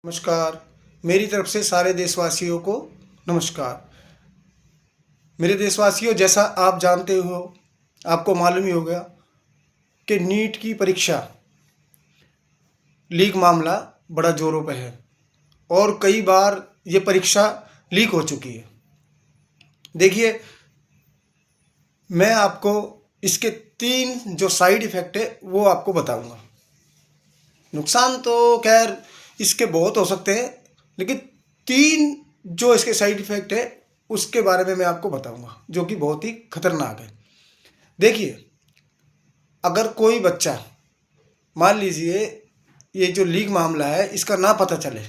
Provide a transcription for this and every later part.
नमस्कार। मेरी तरफ से सारे देशवासियों को नमस्कार। मेरे देशवासियों, जैसा आप जानते हो, आपको मालूम ही होगा कि नीट की परीक्षा लीक मामला बड़ा जोरों पे है और कई बार ये परीक्षा लीक हो चुकी है। देखिए, मैं आपको इसके 3 जो साइड इफ़ेक्ट है वो आपको बताऊंगा। नुकसान तो खैर इसके बहुत हो सकते हैं, लेकिन 3 जो इसके साइड इफ़ेक्ट है उसके बारे में मैं आपको बताऊंगा, जो कि बहुत ही खतरनाक है। देखिए, अगर कोई बच्चा, मान लीजिए ये जो लीक मामला है इसका ना पता चले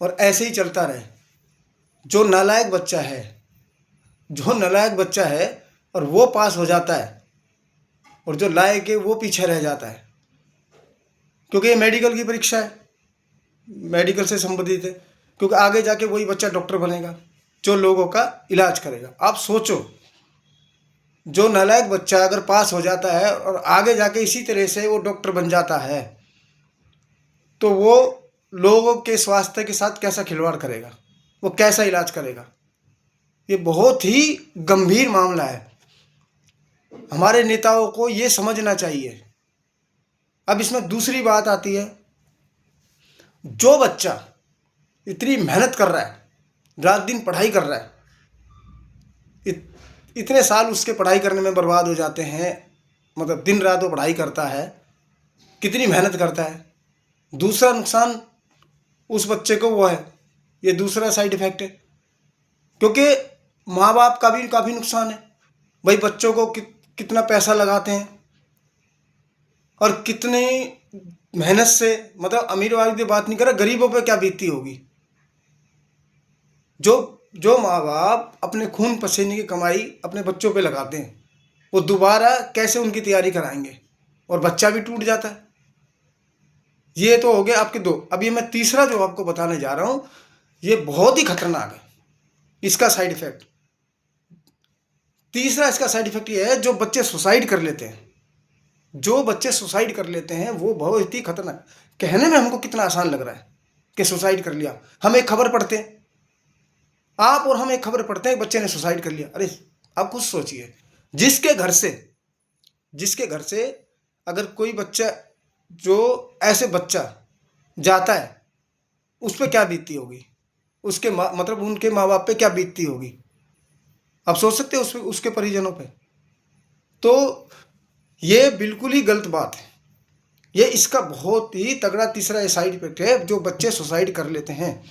और ऐसे ही चलता रहे, जो नालायक बच्चा है और वो पास हो जाता है और जो लायक है वो पीछे रह जाता है, क्योंकि ये मेडिकल की परीक्षा है, मेडिकल से संबंधित है। क्योंकि आगे जाके वही बच्चा डॉक्टर बनेगा जो लोगों का इलाज करेगा। आप सोचो, जो नालायक बच्चा अगर पास हो जाता है और आगे जाके इसी तरह से वो डॉक्टर बन जाता है, तो वो लोगों के स्वास्थ्य के साथ कैसा खिलवाड़ करेगा, वो कैसा इलाज करेगा। ये बहुत ही गंभीर मामला है। हमारे नेताओं को ये समझना चाहिए। अब इसमें दूसरी बात आती है, जो बच्चा इतनी मेहनत कर रहा है, रात दिन पढ़ाई कर रहा है, इतने साल उसके पढ़ाई करने में बर्बाद हो जाते हैं, मतलब दिन रात वो पढ़ाई करता है, कितनी मेहनत करता है। दूसरा नुकसान उस बच्चे को वो है, ये दूसरा साइड इफ़ेक्ट है, क्योंकि माँ बाप का भी काफ़ी नुकसान है। भाई बच्चों को कितना पैसा लगाते हैं और कितनी मेहनत से, मतलब अमीर वाली की बात नहीं कर रहा, गरीबों पे क्या बीतती होगी। जो जो माँ बाप अपने खून पसीने की कमाई अपने बच्चों पे लगाते हैं, वो दोबारा कैसे उनकी तैयारी कराएंगे, और बच्चा भी टूट जाता है। ये तो हो गए आपके 2। अभी मैं तीसरा जो आपको बताने जा रहा हूँ, ये बहुत ही खतरनाक है इसका साइड इफेक्ट। तीसरा इसका साइड इफेक्ट ये है, जो बच्चे सुसाइड कर लेते हैं, वो बहुत ही खतरनाक। कहने में हमको कितना आसान लग रहा है कि सुसाइड कर लिया। हम एक खबर पढ़ते हैं, आप और हम एक खबर पढ़ते हैं, बच्चे ने सुसाइड कर लिया। अरे आप खुद सोचिए, जिसके घर से अगर कोई बच्चा, जो ऐसे बच्चा जाता है, उस पर क्या बीतती होगी, उसके मतलब उनके माँ बाप पे क्या बीतती होगी। आप सोच सकते हो उसके परिजनों पे। तो ये बिल्कुल ही गलत बात है। ये इसका बहुत ही तगड़ा तीसरा साइड इफेक्ट है, जो बच्चे सुसाइड कर लेते हैं।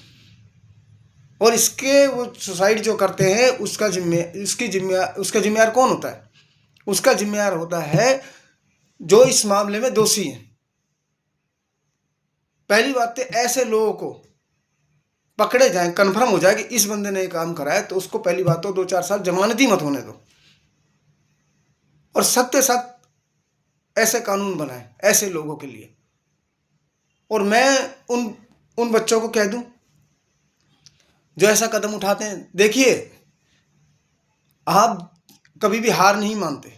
और इसके वो सुसाइड जो करते हैं, उसका जिम्मेदार कौन होता है? उसका जिम्मेदार होता है जो इस मामले में दोषी है। पहली बात तो ऐसे लोगों को पकड़े जाए, कन्फर्म हो जाए कि इस बंदे ने काम करा है, तो उसको पहली बात तो 2-4 साल जमानत ही मत होने दो, और सख्त से सख्त ऐसे कानून बनाए ऐसे लोगों के लिए। और मैं उन उन बच्चों को कह दूं जो ऐसा कदम उठाते हैं, देखिए, आप कभी भी हार नहीं मानते।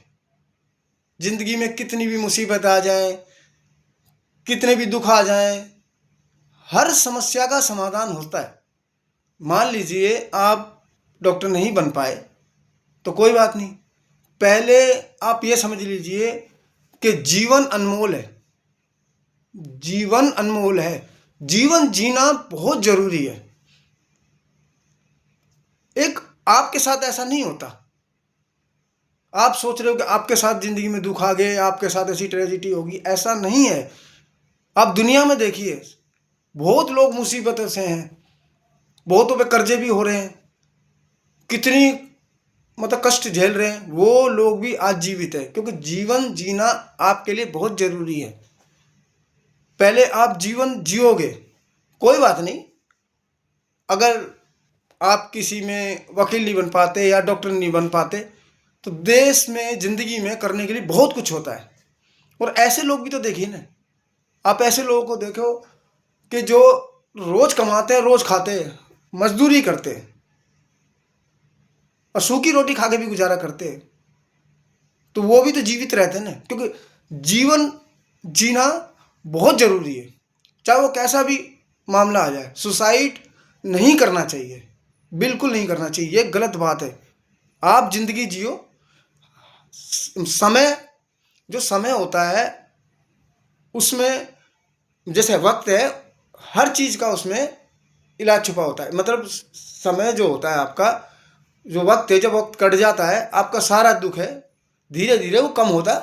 जिंदगी में कितनी भी मुसीबत आ जाए, कितने भी दुख आ जाए, हर समस्या का समाधान होता है। मान लीजिए आप डॉक्टर नहीं बन पाए, तो कोई बात नहीं। पहले आप ये समझ लीजिए कि जीवन अनमोल है, जीवन जीना बहुत जरूरी है। एक आपके साथ ऐसा नहीं होता। आप सोच रहे हो कि आपके साथ जिंदगी में दुख आ गए, आपके साथ ऐसी ट्रेजेडी होगी, ऐसा नहीं है। आप दुनिया में देखिए, बहुत लोग मुसीबतों से हैं, बहुतों पे कर्जे भी हो रहे हैं, कितनी मतलब कष्ट झेल रहे हैं, वो लोग भी आज जीवित है, क्योंकि जीवन जीना आपके लिए बहुत जरूरी है। पहले आप जीवन जियोगे, कोई बात नहीं, अगर आप किसी में वकील नहीं बन पाते या डॉक्टर नहीं बन पाते, तो देश में ज़िंदगी में करने के लिए बहुत कुछ होता है। और ऐसे लोग भी तो देखिए ना, आप ऐसे लोगों को देखो कि जो रोज़ कमाते हैं, रोज़ खाते हैं, मजदूरी करते हैं और सूखी रोटी खा के भी गुजारा करते हैं, तो वो भी तो जीवित रहते हैं ना, क्योंकि जीवन जीना बहुत ज़रूरी है। चाहे वो कैसा भी मामला आ जाए। सुसाइड नहीं करना चाहिए, बिल्कुल नहीं करना चाहिए, ये गलत बात है। आप ज़िंदगी जियो। समय, जो समय होता है उसमें, जैसे वक्त है, हर चीज़ का उसमें इलाज छुपा होता है। मतलब समय जो होता है आपका, जो वक्त है, जब वक्त कट जाता है आपका सारा दुख है धीरे धीरे वो कम होता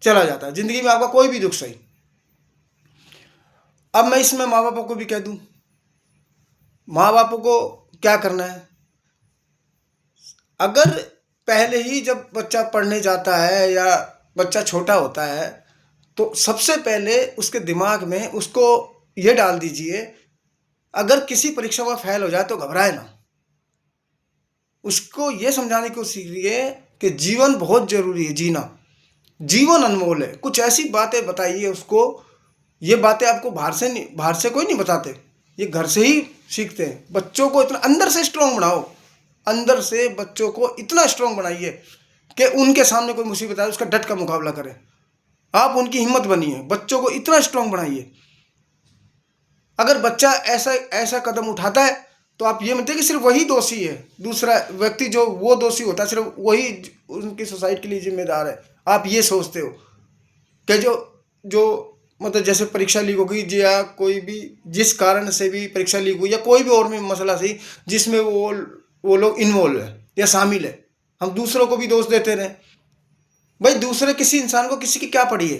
चला जाता है। ज़िंदगी में आपका कोई भी दुख सही। अब मैं इसमें माँ बापों को भी कह दूँ, माँ बापों को क्या करना है, अगर पहले ही जब बच्चा पढ़ने जाता है या बच्चा छोटा होता है तो सबसे पहले उसके दिमाग में उसको ये डाल दीजिए, अगर किसी परीक्षा में फेल हो जाए तो घबराए ना। उसको ये समझाने की कोशिश कीजिए कि जीवन बहुत ज़रूरी है, जीना, जीवन अनमोल है। कुछ ऐसी बातें बताइए उसको, ये बातें आपको बाहर से कोई नहीं बताते, ये घर से ही सीखते हैं। बच्चों को इतना अंदर से स्ट्रांग बनाओ, अंदर से बच्चों को इतना स्ट्रांग बनाइए कि उनके सामने कोई मुसीबत आए उसका डट का मुकाबला करें। आप उनकी हिम्मत बनिए, बच्चों को इतना स्ट्रांग बनाइए। अगर बच्चा ऐसा ऐसा कदम उठाता है तो आप ये मत कि सिर्फ वही दोषी है, दूसरा व्यक्ति जो वो दोषी होता है सिर्फ वही उनकी सोसाइटी के लिए जिम्मेदार है। आप ये सोचते हो कि जो जो मतलब जैसे परीक्षा लीक हो गई या कोई भी जिस कारण से भी परीक्षा लीक हुई या कोई भी और भी मसला सही जिसमें वो लोग इन्वॉल्व है या शामिल है, हम दूसरों को भी दोष देते रहे। भाई दूसरे किसी इंसान को किसी की क्या पड़ी है?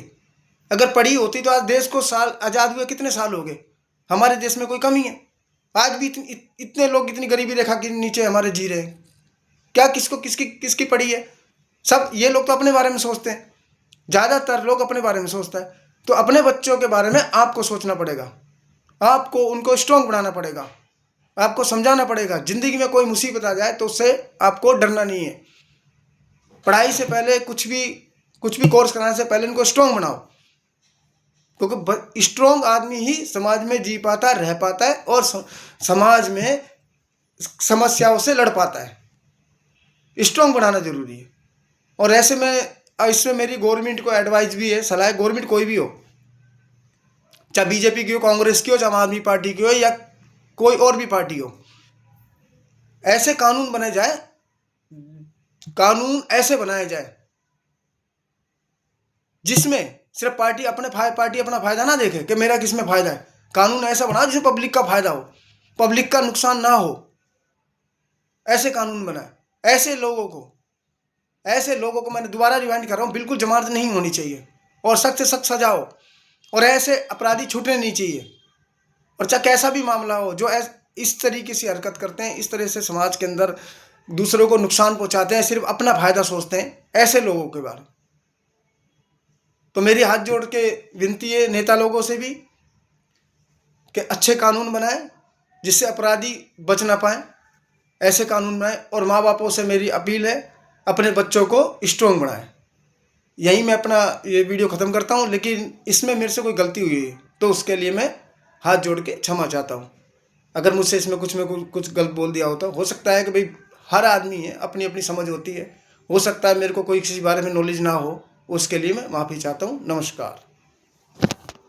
अगर पड़ी होती तो आज देश को साल आज़ाद हुए कितने साल हो गए? हमारे देश में कोई कमी है? आज भी इतने लोग इतनी गरीबी रेखा के नीचे हमारे जी रहे हैं। क्या किसको किसकी पड़ी है? सब ये लोग तो अपने बारे में सोचते हैं, ज़्यादातर लोग अपने बारे में सोचता है। तो अपने बच्चों के बारे में आपको सोचना पड़ेगा, आपको उनको स्ट्रांग बनाना पड़ेगा, आपको समझाना पड़ेगा। ज़िंदगी में कोई मुसीबत आ जाए तो उससे आपको डरना नहीं है। पढ़ाई से पहले कुछ भी कोर्स कराने से पहले इनको स्ट्रांग बनाओ, क्योंकि स्ट्रांग आदमी ही समाज में जी पाता है, रह पाता है और समाज में समस्याओं से लड़ पाता है। स्ट्रांग बनाना जरूरी है। और ऐसे में इसमें मेरी गवर्नमेंट को एडवाइस भी है, सलाह है, गवर्नमेंट कोई भी हो, चाहे बीजेपी की हो, कांग्रेस की हो, चाहे आम आदमी पार्टी की हो या कोई और भी पार्टी हो, ऐसे कानून बनाए जाए, कानून ऐसे बनाए जाए जिसमें सिर्फ पार्टी अपना फायदा ना देखे कि मेरा किसमें फायदा है। कानून ऐसा बना जिसमें पब्लिक का फायदा हो, पब्लिक का नुकसान ना हो। ऐसे कानून बनाए। ऐसे लोगों को मैं दोबारा रिमाइंड कर रहा हूँ, बिल्कुल जमानत नहीं होनी चाहिए और सख्त से सख्त सजा हो और ऐसे अपराधी छूटने नहीं चाहिए। और चाहे कैसा भी मामला हो, जो इस तरीके से हरकत करते हैं, इस तरह से समाज के अंदर दूसरों को नुकसान पहुंचाते हैं, सिर्फ अपना फायदा सोचते हैं, ऐसे लोगों के बारे में तो मेरी हाथ जोड़ के विनती है नेता लोगों से भी कि अच्छे कानून बनाएं जिससे अपराधी बच ना पाए। ऐसे कानून बनाएं। और माँ बापों से मेरी अपील है, अपने बच्चों को स्ट्रांग बनाएं। यहीं मैं अपना ये वीडियो ख़त्म करता हूँ, लेकिन इसमें मेरे से कोई गलती हुई है तो उसके लिए मैं हाथ जोड़ के क्षमा चाहता हूँ। अगर मुझसे इसमें कुछ गलत बोल दिया होता, हो सकता है कि भाई हर आदमी है, अपनी अपनी समझ होती है, हो सकता है मेरे को कोई किसी बारे में नॉलेज ना हो, उसके लिए मैं माफ़ी चाहता हूँ। नमस्कार।